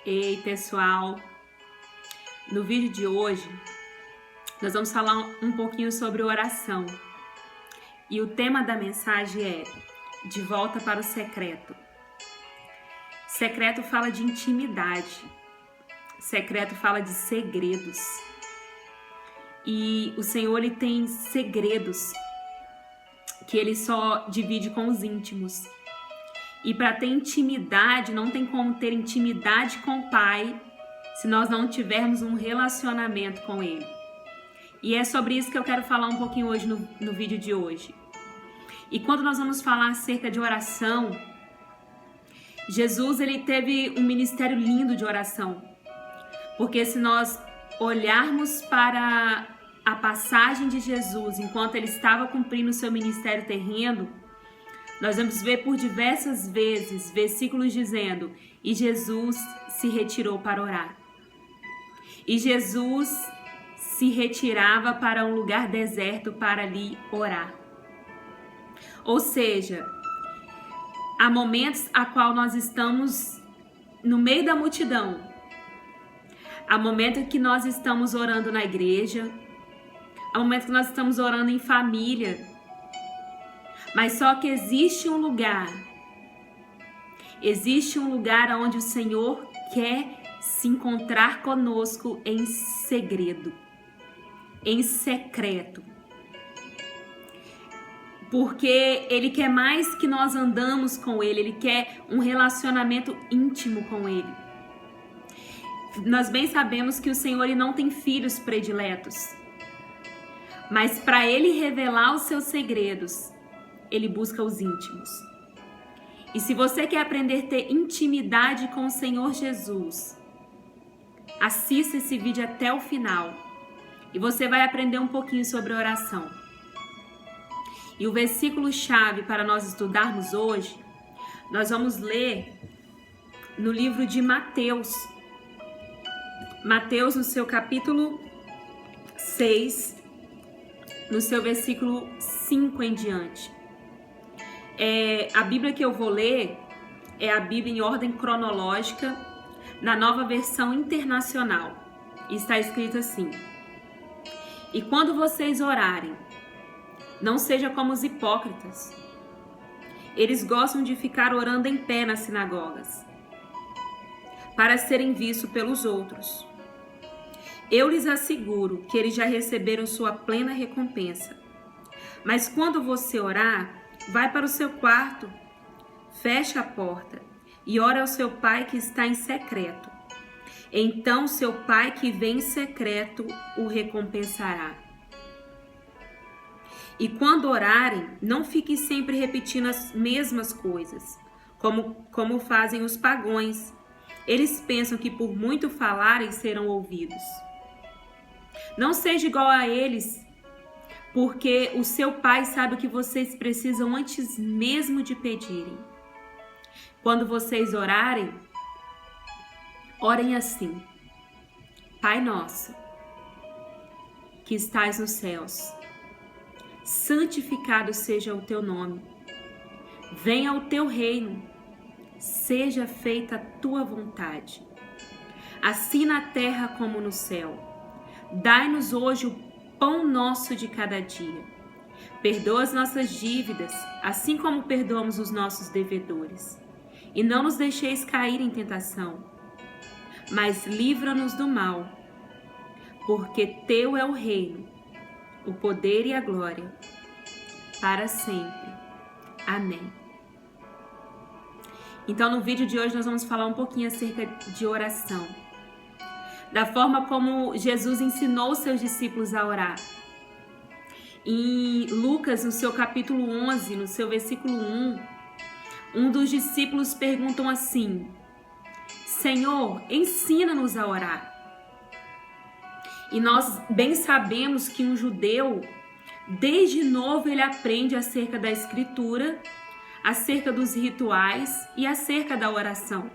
Ei, pessoal! No vídeo de hoje, nós vamos falar um pouquinho sobre oração. E o tema da mensagem é De Volta para o Secreto. Secreto fala de intimidade. Secreto fala de segredos. E o Senhor, Ele tem segredos que Ele só divide com os íntimos. E para ter intimidade, não tem como ter intimidade com o Pai se nós não tivermos um relacionamento com Ele. E é sobre isso que eu quero falar um pouquinho hoje no vídeo de hoje. E quando nós vamos falar acerca de oração, Jesus, ele teve um ministério lindo de oração. Porque se nós olharmos para a passagem de Jesus, enquanto ele estava cumprindo o seu ministério terreno, nós vamos ver por diversas vezes versículos dizendo: e Jesus se retirou para orar. E Jesus se retirava para um lugar deserto para ali orar. Ou seja, há momentos a qual nós estamos no meio da multidão. Há momento que nós estamos orando na igreja. Há momento que nós estamos orando em família. Mas só que existe um lugar onde o Senhor quer se encontrar conosco em segredo, em secreto. Porque Ele quer mais que nós andamos com Ele, Ele quer um relacionamento íntimo com Ele. Nós bem sabemos que o Senhor, Ele não tem filhos prediletos, mas para Ele revelar os seus segredos, Ele busca os íntimos. E se você quer aprender a ter intimidade com o Senhor Jesus, assista esse vídeo até o final e você vai aprender um pouquinho sobre oração. E o versículo-chave para nós estudarmos hoje, nós vamos ler no livro de Mateus. Mateus, no seu capítulo 6, no seu versículo 5 em diante. A Bíblia que eu vou ler é a Bíblia em ordem cronológica, na Nova Versão Internacional. E está escrito assim: e quando vocês orarem, não seja como os hipócritas. Eles gostam de ficar orando em pé nas sinagogas, para serem vistos pelos outros. Eu lhes asseguro que eles já receberam sua plena recompensa. Mas quando você orar, vai para o seu quarto, feche a porta e ore ao seu pai que está em secreto. Então seu pai que vem em secreto o recompensará. E quando orarem, não fiquem sempre repetindo as mesmas coisas, como fazem os pagãos. Eles pensam que por muito falarem serão ouvidos. Não seja igual a eles, porque o seu pai sabe o que vocês precisam antes mesmo de pedirem. Quando vocês orarem, orem assim: Pai nosso, que estás nos céus, santificado seja o teu nome. Venha o teu reino, seja feita a tua vontade, assim na terra como no céu. Dai-nos hoje o pão nosso de cada dia. Perdoa as nossas dívidas, assim como perdoamos os nossos devedores. E não nos deixeis cair em tentação, mas livra-nos do mal, porque teu é o reino, o poder e a glória, para sempre. Amém. Então, no vídeo de hoje, nós vamos falar um pouquinho acerca de oração, da forma como Jesus ensinou os seus discípulos a orar. Em Lucas, no seu capítulo 11, no seu versículo 1, um dos discípulos perguntam assim: Senhor, ensina-nos a orar. E nós bem sabemos que um judeu, desde novo, ele aprende acerca da Escritura, acerca dos rituais e acerca da oração.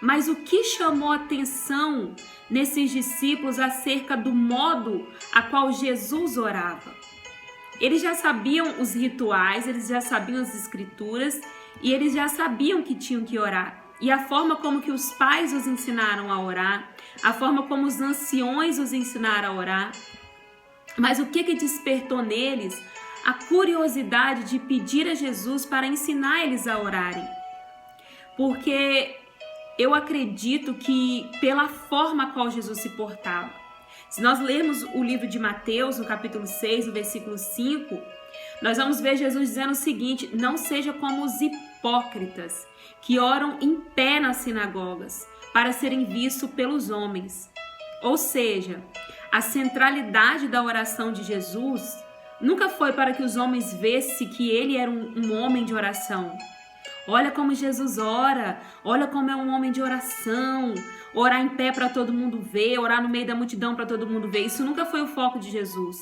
Mas o que chamou a atenção nesses discípulos acerca do modo a qual Jesus orava? Eles já sabiam os rituais, eles já sabiam as Escrituras e eles já sabiam que tinham que orar. e a forma como que os pais os ensinaram a orar, a forma como os anciões os ensinaram a orar. Mas o que despertou neles a curiosidade de pedir a Jesus para ensinar eles a orarem? Porque eu acredito que pela forma qual Jesus se portava. Se nós lermos o livro de Mateus, no capítulo 6, no versículo 5, nós vamos ver Jesus dizendo o seguinte: não seja como os hipócritas, que oram em pé nas sinagogas, para serem vistos pelos homens. Ou seja, a centralidade da oração de Jesus nunca foi para que os homens vissem que ele era um homem de oração. Olha como Jesus ora, olha como é um homem de oração, orar em pé para todo mundo ver, orar no meio da multidão para todo mundo ver. Isso nunca foi o foco de Jesus.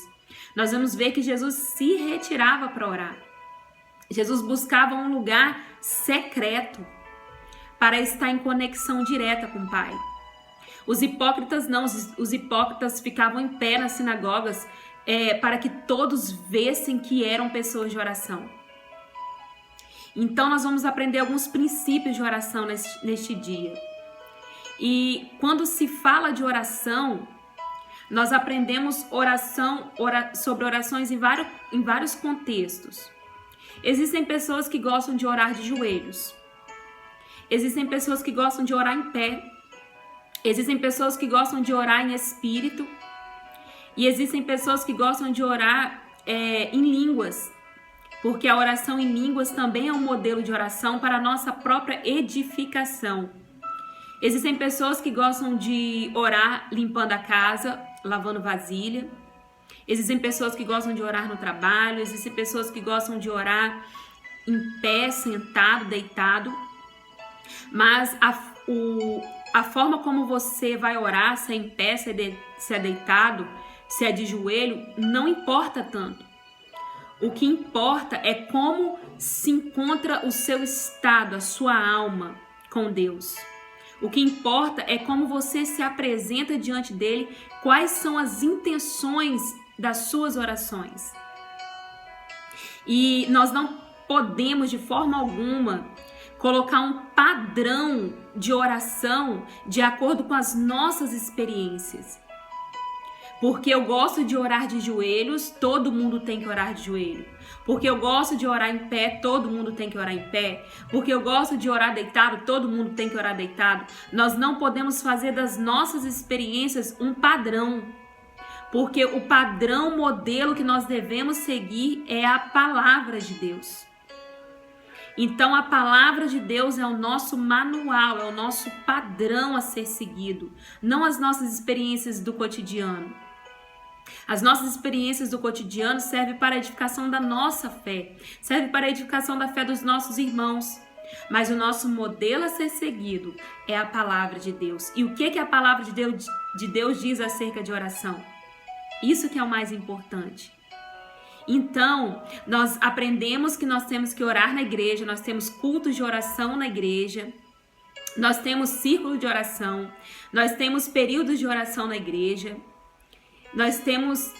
Nós vamos ver que Jesus se retirava para orar. Jesus buscava um lugar secreto para estar em conexão direta com o Pai. Os hipócritas não, os hipócritas ficavam em pé nas sinagogas para que todos vissem que eram pessoas de oração. Então nós vamos aprender alguns princípios de oração neste dia. E quando se fala de oração, nós aprendemos sobre orações em vários contextos. Existem pessoas que gostam de orar de joelhos. Existem pessoas que gostam de orar em pé. Existem pessoas que gostam de orar em espírito. E existem pessoas que gostam de orar em línguas. Porque a oração em línguas também é um modelo de oração para a nossa própria edificação. Existem pessoas que gostam de orar limpando a casa, lavando vasilha. Existem pessoas que gostam de orar no trabalho. Existem pessoas que gostam de orar em pé, sentado, deitado. Mas a forma como você vai orar, se é em pé, se é deitado, se é de joelho, não importa tanto. O que importa é como se encontra o seu estado, a sua alma com Deus. O que importa é como você se apresenta diante dele, quais são as intenções das suas orações. E nós não podemos de forma alguma colocar um padrão de oração de acordo com as nossas experiências. Porque eu gosto de orar de joelhos, todo mundo tem que orar de joelho. Porque eu gosto de orar em pé, todo mundo tem que orar em pé. Porque eu gosto de orar deitado, todo mundo tem que orar deitado. Nós não podemos fazer das nossas experiências um padrão. Porque o padrão, modelo que nós devemos seguir é a palavra de Deus. Então a palavra de Deus é o nosso manual, é o nosso padrão a ser seguido. Não as nossas experiências do cotidiano. As nossas experiências do cotidiano servem para a edificação da nossa fé, servem para a edificação da fé dos nossos irmãos. Mas o nosso modelo a ser seguido é a palavra de Deus. E o que a palavra de Deus diz acerca de oração? Isso que é o mais importante. Então, nós aprendemos que nós temos que orar na igreja, nós temos cultos de oração na igreja, nós temos círculo de oração, nós temos períodos de oração na igreja, nós temos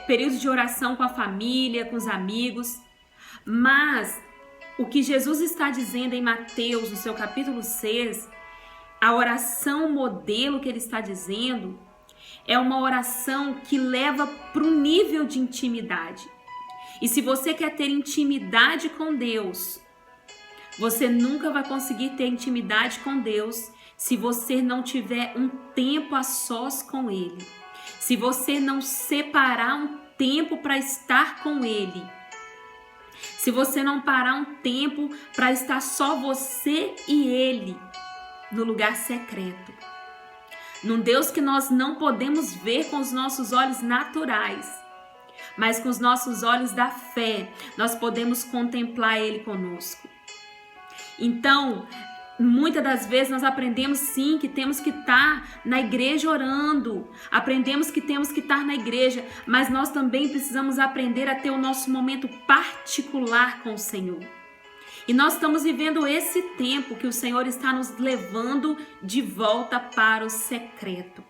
períodos de oração com a família, com os amigos, mas o que Jesus está dizendo em Mateus, no seu capítulo 6, a oração modelo que ele está dizendo é uma oração que leva para um nível de intimidade. E se você quer ter intimidade com Deus, você nunca vai conseguir ter intimidade com Deus se você não tiver um tempo a sós com Ele. Se você não separar um tempo para estar com Ele. Se você não parar um tempo para estar só você e Ele no lugar secreto. Num Deus que nós não podemos ver com os nossos olhos naturais, mas com os nossos olhos da fé, nós podemos contemplar Ele conosco. Então, muitas das vezes nós aprendemos sim que temos que estar na igreja orando, aprendemos que temos que estar na igreja, mas nós também precisamos aprender a ter o nosso momento particular com o Senhor. E nós estamos vivendo esse tempo que o Senhor está nos levando de volta para o secreto.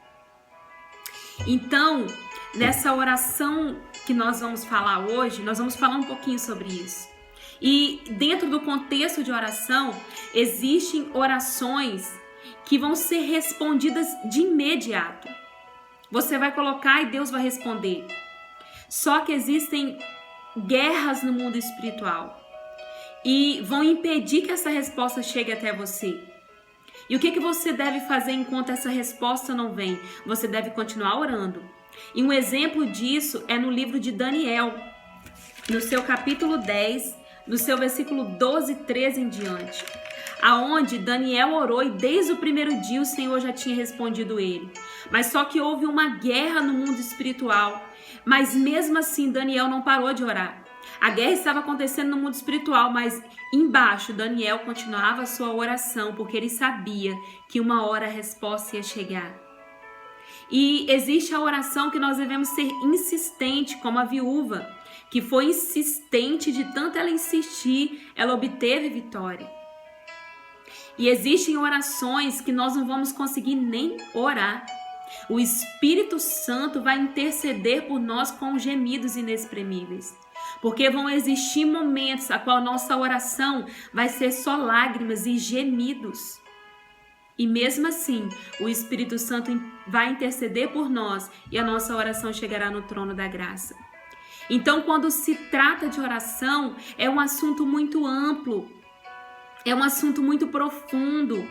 Então, nessa oração que nós vamos falar hoje, nós vamos falar um pouquinho sobre isso. E dentro do contexto de oração, existem orações que vão ser respondidas de imediato. Você vai colocar e Deus vai responder. Só que existem guerras no mundo espiritual e vão impedir que essa resposta chegue até você. E o que você deve fazer enquanto essa resposta não vem? Você deve continuar orando. E um exemplo disso é no livro de Daniel, no seu capítulo 10, no seu versículo 12 e 13 em diante, aonde Daniel orou e desde o primeiro dia o Senhor já tinha respondido ele. Mas só que houve uma guerra no mundo espiritual, mas mesmo assim Daniel não parou de orar. A guerra estava acontecendo no mundo espiritual, mas embaixo Daniel continuava a sua oração, porque ele sabia que uma hora a resposta ia chegar. E existe a oração que nós devemos ser insistente, como a viúva, que foi insistente, de tanto ela insistir, ela obteve vitória. E existem orações que nós não vamos conseguir nem orar. O Espírito Santo vai interceder por nós com gemidos inexprimíveis. Porque vão existir momentos a qual a nossa oração vai ser só lágrimas e gemidos. E mesmo assim, o Espírito Santo vai interceder por nós e a nossa oração chegará no trono da graça. Então, quando se trata de oração, é um assunto muito amplo, é um assunto muito profundo.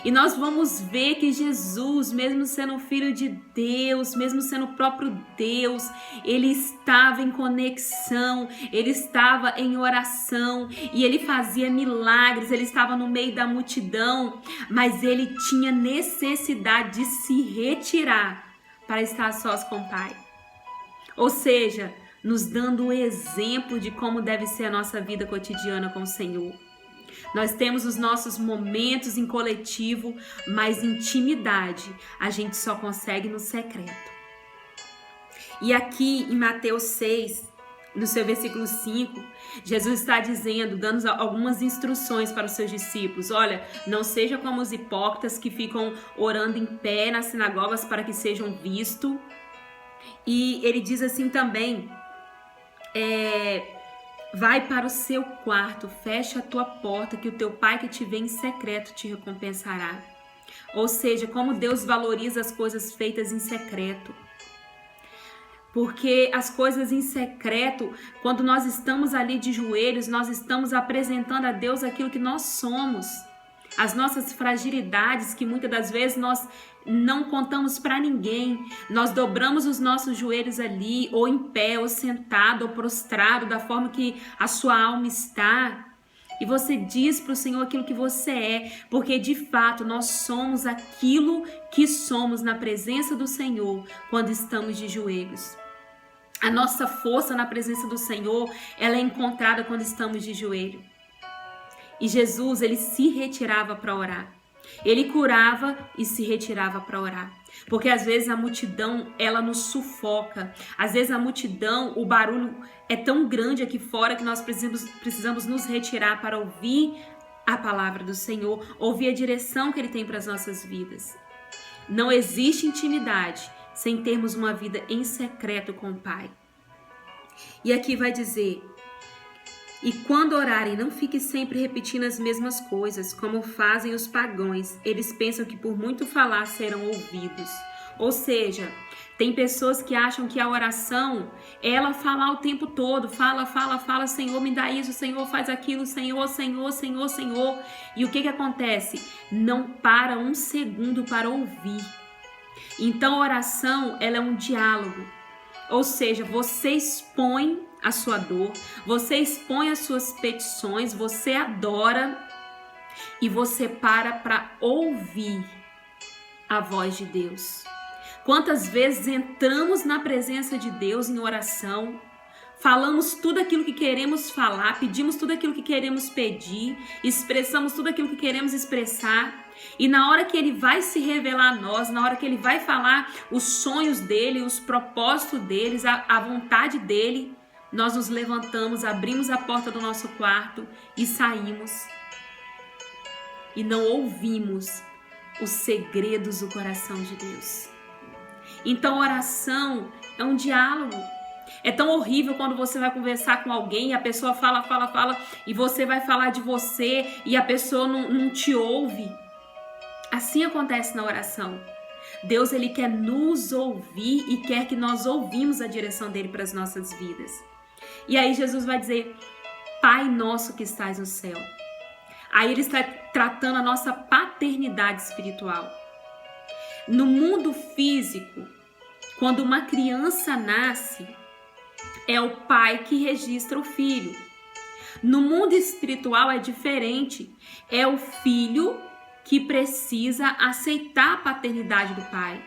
E nós vamos ver que Jesus, mesmo sendo filho de Deus, mesmo sendo o próprio Deus, ele estava em conexão, ele estava em oração e ele fazia milagres, ele estava no meio da multidão, mas ele tinha necessidade de se retirar para estar sós com o Pai. Ou seja, nos dando o exemplo de como deve ser a nossa vida cotidiana com o Senhor. Nós temos os nossos momentos em coletivo, mas intimidade a gente só consegue no secreto. E aqui em Mateus 6, no seu versículo 5, Jesus está dizendo, dando algumas instruções para os seus discípulos. Olha, não seja como os hipócritas que ficam orando em pé nas sinagogas para que sejam vistos. E ele diz assim também, vai para o seu quarto, fecha a tua porta, que o teu pai que te vê em secreto te recompensará. Ou seja, como Deus valoriza as coisas feitas em secreto. Porque as coisas em secreto, quando nós estamos ali de joelhos, nós estamos apresentando a Deus aquilo que nós somos. As nossas fragilidades, que muitas das vezes nós não contamos para ninguém. Nós dobramos os nossos joelhos ali, ou em pé, ou sentado, ou prostrado, da forma que a sua alma está. E você diz para o Senhor aquilo que você é, porque de fato nós somos aquilo que somos na presença do Senhor quando estamos de joelhos. A nossa força na presença do Senhor, ela é encontrada quando estamos de joelho. E Jesus, ele se retirava para orar. Ele curava e se retirava para orar. Porque às vezes a multidão, ela nos sufoca. Às vezes a multidão, o barulho é tão grande aqui fora que nós precisamos nos retirar para ouvir a palavra do Senhor, ouvir a direção que Ele tem para as nossas vidas. Não existe intimidade sem termos uma vida em secreto com o Pai. E aqui vai dizer... E quando orarem, não fiquem sempre repetindo as mesmas coisas, como fazem os pagãos. Eles pensam que por muito falar serão ouvidos. Ou seja, tem pessoas que acham que a oração é ela falar o tempo todo. Fala, Senhor, me dá isso, Senhor, faz aquilo, Senhor, Senhor, Senhor, Senhor. E o que acontece? Não para um segundo para ouvir. Então a oração, ela é um diálogo. Ou seja, você expõe a sua dor, você expõe as suas petições, você adora e você para ouvir a voz de Deus. Quantas vezes entramos na presença de Deus em oração, falamos tudo aquilo que queremos falar, pedimos tudo aquilo que queremos pedir, expressamos tudo aquilo que queremos expressar, e na hora que Ele vai se revelar a nós, na hora que Ele vai falar os sonhos dEle, os propósitos deles, a vontade dEle, nós nos levantamos, abrimos a porta do nosso quarto e saímos. E não ouvimos os segredos do coração de Deus. Então, oração é um diálogo. É tão horrível quando você vai conversar com alguém e a pessoa fala, e você vai falar de você e a pessoa não te ouve. Assim acontece na oração. Deus, ele quer nos ouvir e quer que nós ouvimos a direção dele para as nossas vidas. E aí Jesus vai dizer, Pai nosso que estás no céu. Aí ele está tratando a nossa paternidade espiritual. No mundo físico, quando uma criança nasce, é o pai que registra o filho. No mundo espiritual é diferente. É o filho que precisa aceitar a paternidade do pai.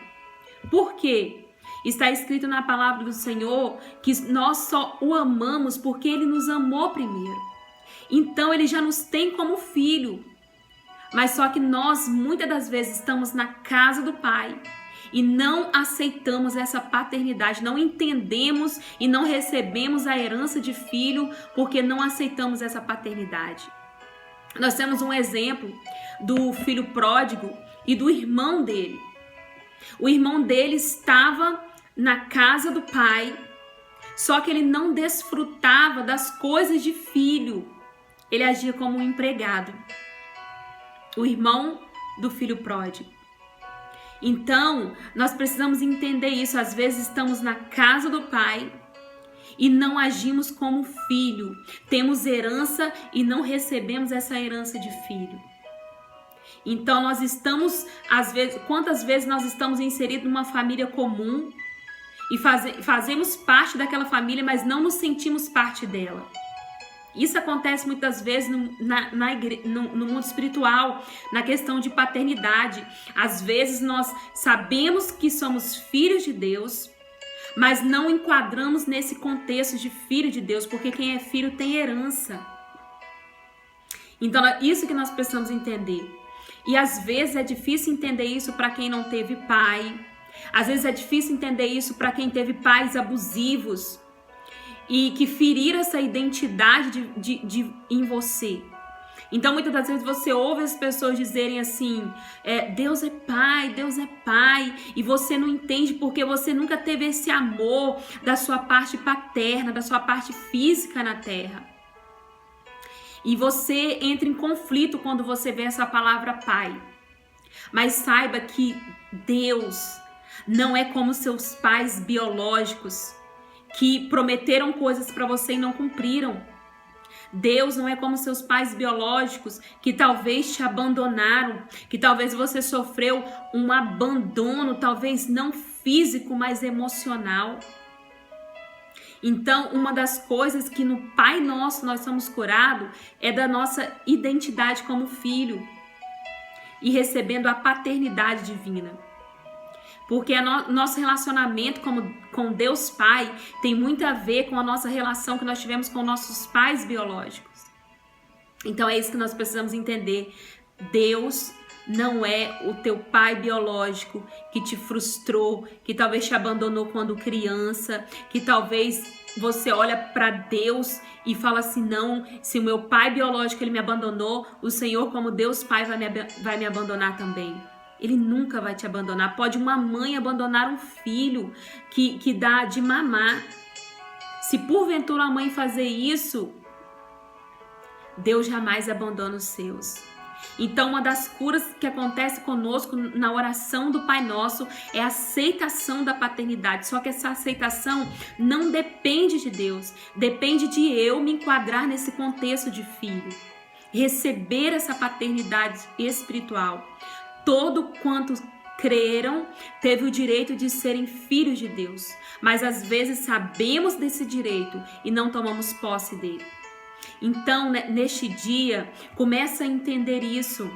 Por quê? Está escrito na palavra do Senhor que nós só o amamos porque ele nos amou primeiro. Então ele já nos tem como filho. Mas só que nós muitas das vezes estamos na casa do pai e não aceitamos essa paternidade, não entendemos e não recebemos a herança de filho porque não aceitamos essa paternidade. Nós temos um exemplo do filho pródigo e do irmão dele. O irmão dele estava na casa do pai, só que ele não desfrutava das coisas de filho. Ele agia como um empregado. O irmão do filho pródigo. Então, nós precisamos entender isso. Às vezes estamos na casa do pai e não agimos como filho. Temos herança e não recebemos essa herança de filho. Então, nós estamos, às vezes, quantas vezes nós estamos inseridos numa família comum e fazemos parte daquela família, mas não nos sentimos parte dela. Isso acontece muitas vezes no mundo espiritual, na questão de paternidade. Às vezes nós sabemos que somos filhos de Deus, mas não enquadramos nesse contexto de filho de Deus, porque quem é filho tem herança. Então é isso que nós precisamos entender. E às vezes é difícil entender isso para quem não teve pai. Às vezes é difícil entender isso para quem teve pais abusivos e que feriram essa identidade em você. Então muitas das vezes você ouve as pessoas dizerem assim, Deus é pai, e você não entende porque você nunca teve esse amor da sua parte paterna, da sua parte física na terra. E você entra em conflito quando você vê essa palavra pai. Mas saiba que Deus não é como seus pais biológicos, que prometeram coisas para você e não cumpriram. Deus não é como seus pais biológicos que talvez te abandonaram, que talvez você sofreu um abandono, talvez não físico, mas emocional. Então, uma das coisas que no Pai Nosso nós somos curados é da nossa identidade como filho e recebendo a paternidade divina. Porque nosso relacionamento com Deus Pai tem muito a ver com a nossa relação que nós tivemos com nossos pais biológicos. Então é isso que nós precisamos entender. Deus não é o teu pai biológico que te frustrou, que talvez te abandonou quando criança, que talvez você olha para Deus e fala assim, não, se o meu pai biológico ele me abandonou, o Senhor como Deus Pai vai me abandonar também. Ele nunca vai te abandonar. Pode uma mãe abandonar um filho que dá de mamar. Se porventura a mãe fazer isso, Deus jamais abandona os seus. Então, uma das curas que acontece conosco na oração do Pai Nosso é a aceitação da paternidade. Só que essa aceitação não depende de Deus. Depende de eu me enquadrar nesse contexto de filho. Receber essa paternidade espiritual. Todo quanto creram teve o direito de serem filhos de Deus, mas às vezes sabemos desse direito e não tomamos posse dele. Então, neste dia, começa a entender isso,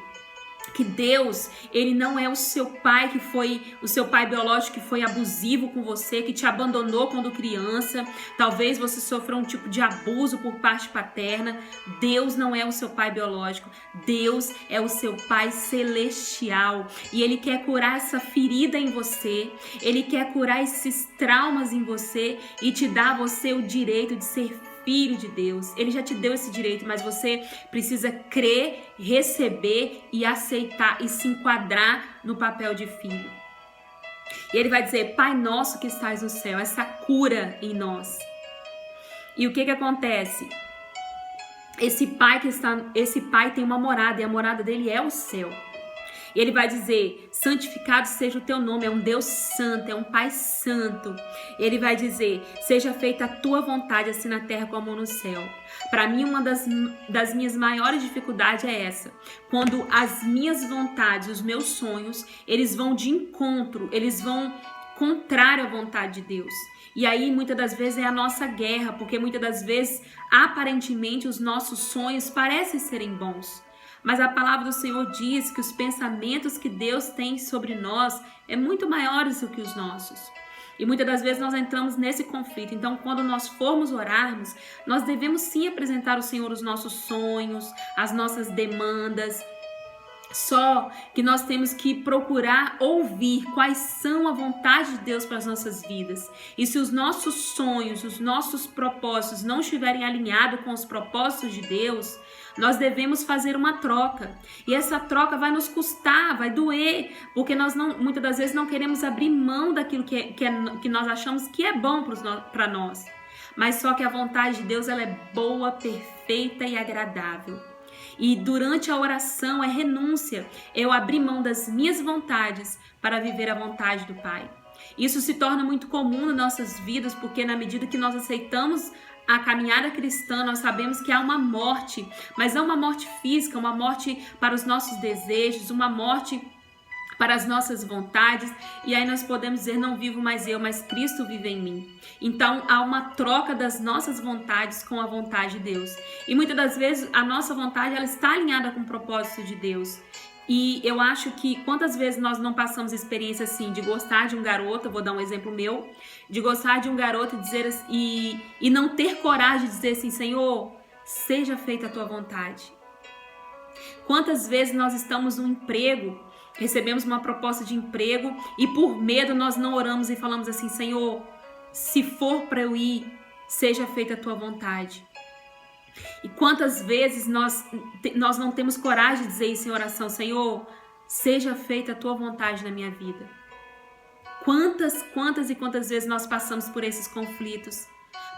que Deus, ele não é o seu pai que foi, o seu pai biológico que foi abusivo com você, que te abandonou quando criança, talvez você sofreu um tipo de abuso por parte paterna. Deus não é o seu pai biológico, Deus é o seu pai celestial e ele quer curar essa ferida em você, ele quer curar esses traumas em você e te dar a você o direito de ser filho de Deus. Ele já te deu esse direito, mas você precisa crer, receber e aceitar e se enquadrar no papel de filho. E ele vai dizer, Pai nosso que estás no céu, essa cura em nós. E o que acontece? Esse pai tem uma morada, e a morada dele é o céu. E ele vai dizer: santificado seja o teu nome. É um Deus santo, é um Pai santo. Ele vai dizer: seja feita a tua vontade, assim na terra como no céu. Para mim, uma das minhas maiores dificuldades é essa: quando as minhas vontades, os meus sonhos, eles vão de encontro, eles vão contrário à vontade de Deus. E aí, muitas das vezes, é a nossa guerra, porque muitas das vezes, aparentemente, os nossos sonhos parecem serem bons. Mas a palavra do Senhor diz que os pensamentos que Deus tem sobre nós é muito maiores do que os nossos. E muitas das vezes nós entramos nesse conflito. Então, quando nós formos orarmos, nós devemos sim apresentar ao Senhor os nossos sonhos, as nossas demandas. Só que nós temos que procurar ouvir quais são a vontade de Deus para as nossas vidas. E se os nossos sonhos, os nossos propósitos não estiverem alinhados com os propósitos de Deus, nós devemos fazer uma troca. E essa troca vai nos custar, vai doer, porque nós muitas das vezes não queremos abrir mão daquilo que nós achamos que é bom para nós. Mas só que a vontade de Deus, ela é boa, perfeita e agradável. E durante a oração é renúncia, eu abrir mão das minhas vontades para viver a vontade do Pai. Isso se torna muito comum nas nossas vidas, porque na medida que nós aceitamos a caminhada cristã, nós sabemos que há uma morte, mas não uma morte física, uma morte para os nossos desejos, uma morte para as nossas vontades, e aí nós podemos dizer: não vivo mais eu, mas Cristo vive em mim. Então há uma troca das nossas vontades com a vontade de Deus. E muitas das vezes a nossa vontade, ela está alinhada com o propósito de Deus. E eu acho que quantas vezes nós não passamos experiência assim, de gostar de um garoto, eu vou dar um exemplo meu, de gostar de um garoto e não ter coragem de dizer assim: Senhor, seja feita a tua vontade. Quantas vezes nós estamos no emprego, recebemos uma proposta de emprego e por medo nós não oramos e falamos assim: Senhor, se for para eu ir, seja feita a tua vontade. E quantas vezes nós não temos coragem de dizer isso em oração: Senhor, seja feita a tua vontade na minha vida. Quantas vezes nós passamos por esses conflitos?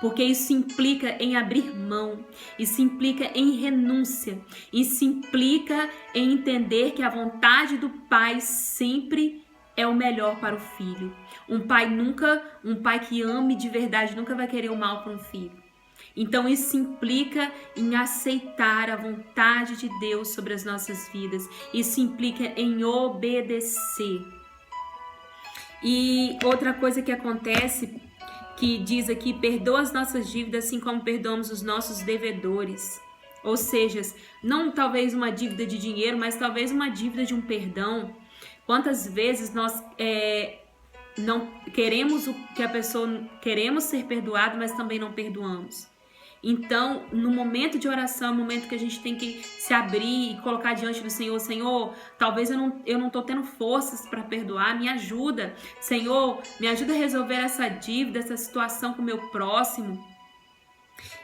Porque isso implica em abrir mão, isso implica em renúncia, isso implica em entender que a vontade do Pai sempre é o melhor para o filho. Um pai que ame de verdade nunca vai querer o mal para um filho. Então isso implica em aceitar a vontade de Deus sobre as nossas vidas. Isso implica em obedecer. E outra coisa que acontece, que diz aqui: perdoa as nossas dívidas assim como perdoamos os nossos devedores. Ou seja, não talvez uma dívida de dinheiro, mas talvez uma dívida de um perdão. Quantas vezes nós não queremos queremos ser perdoado, mas também não perdoamos. Então, no momento de oração, é o momento que a gente tem que se abrir e colocar diante do Senhor: Senhor, talvez eu não estou tendo forças para perdoar, me ajuda. Senhor, me ajuda a resolver essa dívida, essa situação com o meu próximo.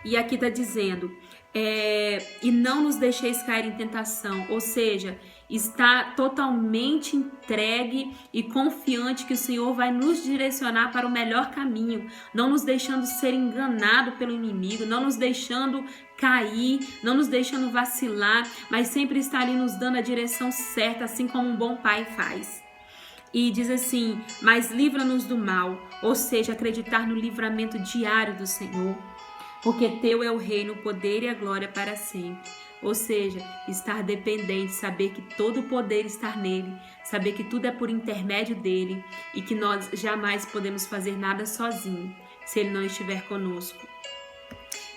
E aqui está dizendo: e não nos deixeis cair em tentação. Ou seja, está totalmente entregue e confiante que o Senhor vai nos direcionar para o melhor caminho, não nos deixando ser enganado pelo inimigo, não nos deixando cair, não nos deixando vacilar, mas sempre está ali nos dando a direção certa, assim como um bom pai faz. E diz assim: mas livra-nos do mal, ou seja, acreditar no livramento diário do Senhor, porque teu é o reino, o poder e a glória para sempre. Ou seja, estar dependente, saber que todo o poder está nele, saber que tudo é por intermédio dele e que nós jamais podemos fazer nada sozinho se ele não estiver conosco.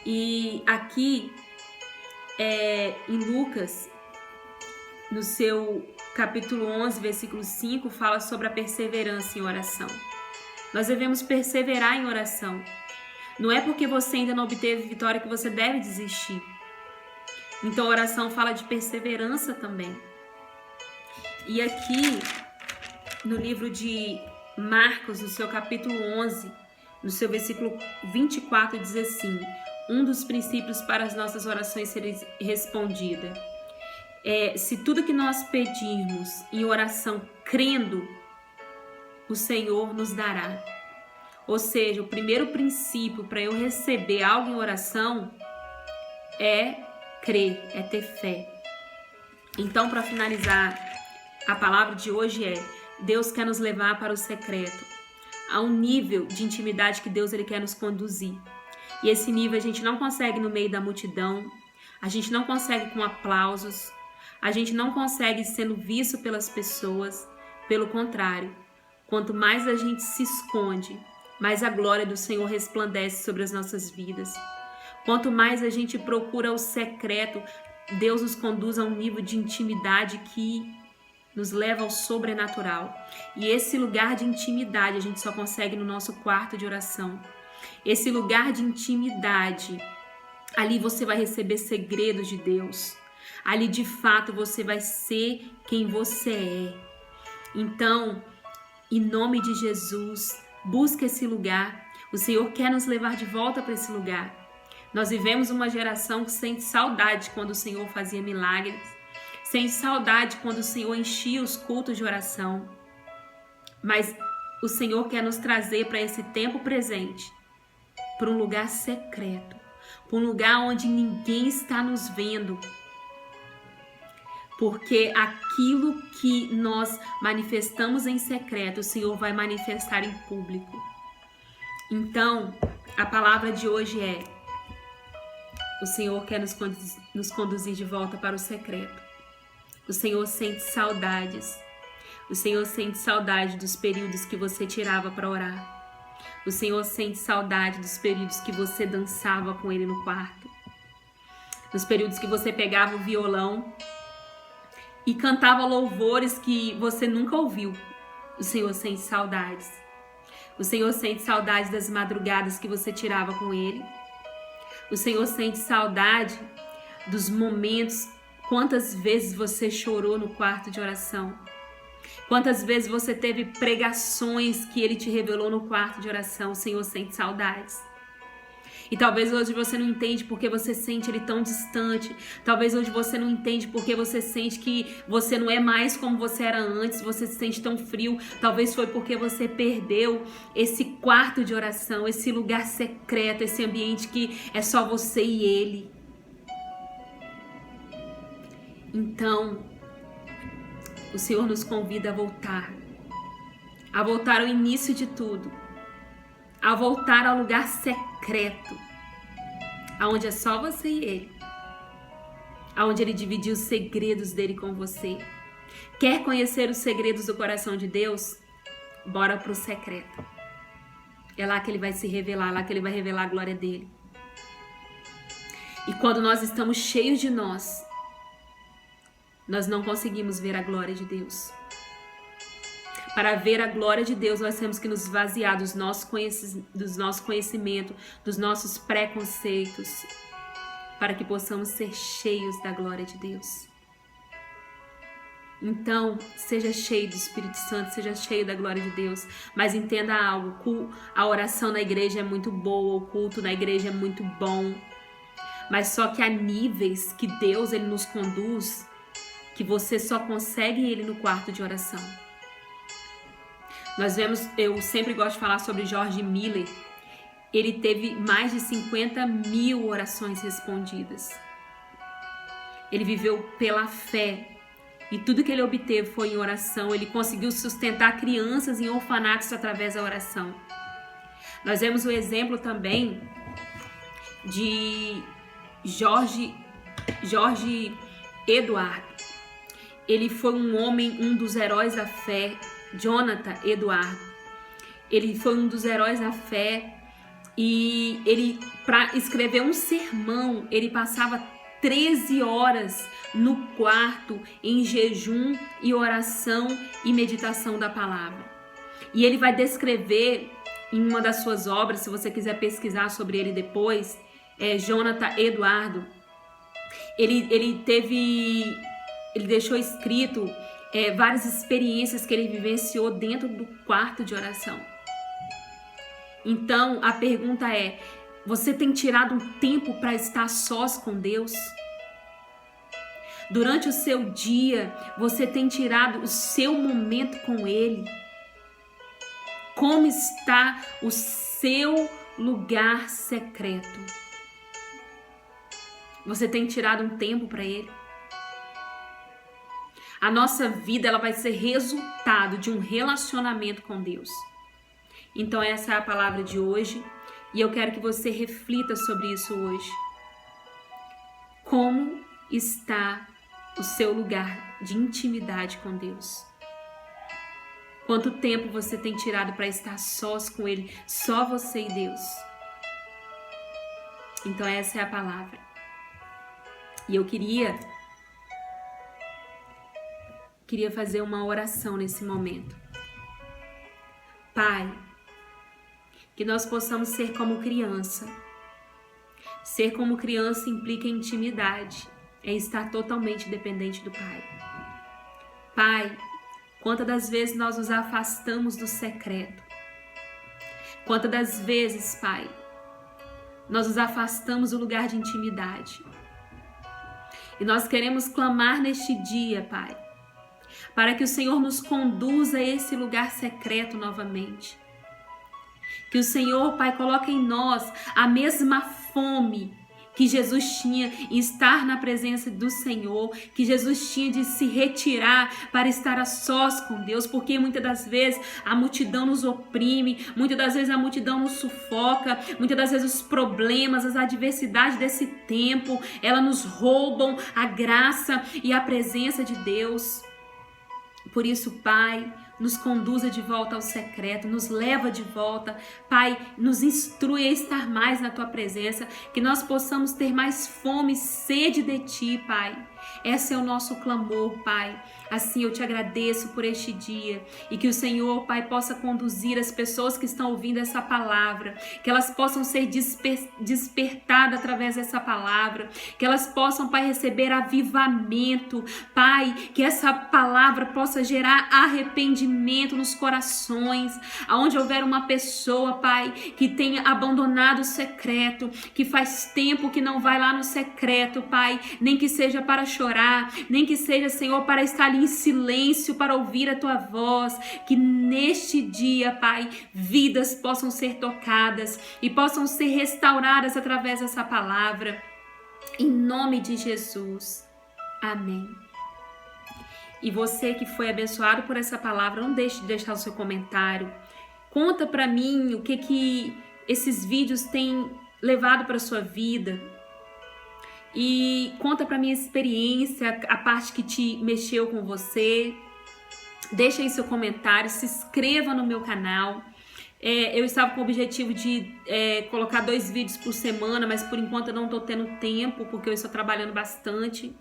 E aqui em Lucas, no seu capítulo 11, versículo 5, fala sobre a perseverança em oração. Nós devemos perseverar em oração. Não é porque você ainda não obteve vitória que você deve desistir. Então a oração fala de perseverança também. E aqui no livro de Marcos, no seu capítulo 11, no seu versículo 24, diz assim: um dos princípios para as nossas orações serem respondidas se tudo que nós pedirmos em oração crendo, o Senhor nos dará. Ou seja, o primeiro princípio para eu receber algo em oração é crer, é ter fé. Então, para finalizar, a palavra de hoje é: Deus quer nos levar para o secreto, a um nível de intimidade que Deus ele quer nos conduzir. E esse nível a gente não consegue no meio da multidão, a gente não consegue com aplausos, a gente não consegue sendo visto pelas pessoas. Pelo contrário, quanto mais a gente se esconde, mais a glória do Senhor resplandece sobre as nossas vidas. Quanto mais a gente procura o secreto, Deus nos conduz a um nível de intimidade que nos leva ao sobrenatural. E esse lugar de intimidade a gente só consegue no nosso quarto de oração. Esse lugar de intimidade, ali você vai receber segredos de Deus. Ali de fato você vai ser quem você é. Então, em nome de Jesus, busque esse lugar. O Senhor quer nos levar de volta para esse lugar. Nós vivemos uma geração que sente saudade quando o Senhor fazia milagres, sente saudade quando o Senhor enchia os cultos de oração. Mas o Senhor quer nos trazer para esse tempo presente, para um lugar secreto, para um lugar onde ninguém está nos vendo. Porque aquilo que nós manifestamos em secreto, o Senhor vai manifestar em público. Então, a palavra de hoje é: o Senhor quer nos conduzir de volta para o secreto. O Senhor sente saudades. O Senhor sente saudade dos períodos que você tirava para orar. O Senhor sente saudade dos períodos que você dançava com Ele no quarto. Dos períodos que você pegava o violão e cantava louvores que você nunca ouviu. O Senhor sente saudades. O Senhor sente saudades das madrugadas que você tirava com Ele. O Senhor sente saudade dos momentos. Quantas vezes você chorou no quarto de oração? Quantas vezes você teve pregações que Ele te revelou no quarto de oração? O Senhor sente saudades. E talvez hoje você não entende porque você sente Ele tão distante. Talvez hoje você não entende porque você sente que você não é mais como você era antes. Você se sente tão frio. Talvez foi porque você perdeu esse quarto de oração, esse lugar secreto, esse ambiente que é só você e Ele. Então, o Senhor nos convida a voltar ao início de tudo, a voltar ao lugar secreto, aonde é só você e Ele, aonde Ele dividiu os segredos dele com você. Quer conhecer os segredos do coração de Deus? Bora pro secreto. É lá que Ele vai se revelar, é lá que Ele vai revelar a glória dele. E quando nós estamos cheios de nós não conseguimos ver a glória de Deus. Para ver a glória de Deus, nós temos que nos esvaziar do nosso conhecimento, dos nossos preconceitos, para que possamos ser cheios da glória de Deus. Então, seja cheio do Espírito Santo, seja cheio da glória de Deus, mas entenda algo: a oração na igreja é muito boa, o culto na igreja é muito bom, mas só que há níveis que Deus ele nos conduz, que você só consegue Ele no quarto de oração. Nós vemos, eu sempre gosto de falar sobre George Miller. Ele teve mais de 50.000 orações respondidas. Ele viveu pela fé. E tudo que ele obteve foi em oração. Ele conseguiu sustentar crianças em orfanatos através da oração. Nós vemos o exemplo também de Jorge Eduardo. Ele foi um homem, um dos heróis da fé, Jonathan Eduardo. Ele foi um dos heróis da fé e ele, para escrever um sermão, ele passava 13 horas no quarto em jejum e oração e meditação da palavra. E ele vai descrever em uma das suas obras, se você quiser pesquisar sobre ele depois, Jonathan Eduardo. Ele deixou escrito várias experiências que ele vivenciou dentro do quarto de oração. Então, a pergunta é: você tem tirado um tempo para estar sós com Deus? Durante o seu dia, você tem tirado o seu momento com Ele? Como está o seu lugar secreto? Você tem tirado um tempo para Ele? A nossa vida, ela vai ser resultado de um relacionamento com Deus. Então essa é a palavra de hoje e eu quero que você reflita sobre isso hoje. Como está o seu lugar de intimidade com Deus? Quanto tempo você tem tirado para estar sós com Ele, só você e Deus? Então essa é a palavra. E eu queria fazer uma oração nesse momento. Pai, que nós possamos ser como criança. Ser como criança implica intimidade, é estar totalmente dependente do Pai. Pai, quantas das vezes nós nos afastamos do secreto? Quantas das vezes, Pai, nós nos afastamos do lugar de intimidade? E nós queremos clamar neste dia, Pai, para que o Senhor nos conduza a esse lugar secreto novamente. Que o Senhor, Pai, coloque em nós a mesma fome que Jesus tinha em estar na presença do Senhor, que Jesus tinha de se retirar para estar a sós com Deus, porque muitas das vezes a multidão nos oprime, muitas das vezes a multidão nos sufoca, muitas das vezes os problemas, as adversidades desse tempo, elas nos roubam a graça e a presença de Deus. Por isso, Pai, nos conduza de volta ao secreto, nos leva de volta, Pai, nos instrui a estar mais na Tua presença, que nós possamos ter mais fome e sede de Ti, Pai. Esse é o nosso clamor, Pai. Assim eu te agradeço por este dia e que o Senhor, Pai, possa conduzir as pessoas que estão ouvindo essa palavra, que elas possam ser despertadas através dessa palavra, que elas possam, Pai, receber avivamento, Pai, que essa palavra possa gerar arrependimento nos corações, aonde houver uma pessoa, Pai, que tenha abandonado o secreto, que faz tempo que não vai lá no secreto, Pai, nem que seja para chorar, nem que seja, Senhor, para estar ali em silêncio, para ouvir a Tua voz, que neste dia, Pai, vidas possam ser tocadas e possam ser restauradas através dessa palavra, em nome de Jesus, amém. E você que foi abençoado por essa palavra, não deixe de deixar o seu comentário, conta para mim o que esses vídeos têm levado para sua vida. E conta pra minha experiência, a parte que te mexeu com você. Deixa aí seu comentário, se inscreva no meu canal. Eu estava com o objetivo de colocar 2 vídeos por semana, mas por enquanto eu não estou tendo tempo, porque eu estou trabalhando bastante.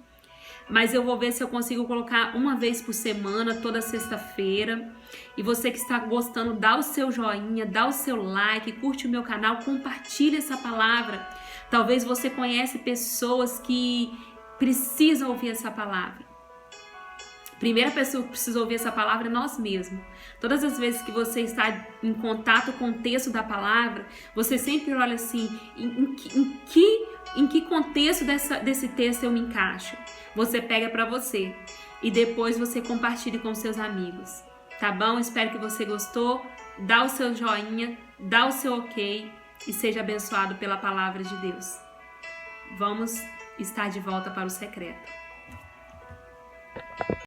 Mas eu vou ver se eu consigo colocar 1 vez por semana, toda sexta-feira. E você que está gostando, dá o seu joinha, dá o seu like, curte o meu canal, compartilha essa palavra. Talvez você conhece pessoas que precisam ouvir essa palavra. A primeira pessoa que precisa ouvir essa palavra é nós mesmos. Todas as vezes que você está em contato com o texto da palavra, você sempre olha assim, em que contexto desse texto eu me encaixo? Você pega para você e depois você compartilha com seus amigos. Tá bom? Espero que você gostou. Dá o seu joinha, dá o seu ok. E seja abençoado pela palavra de Deus. Vamos estar de volta para o secreto.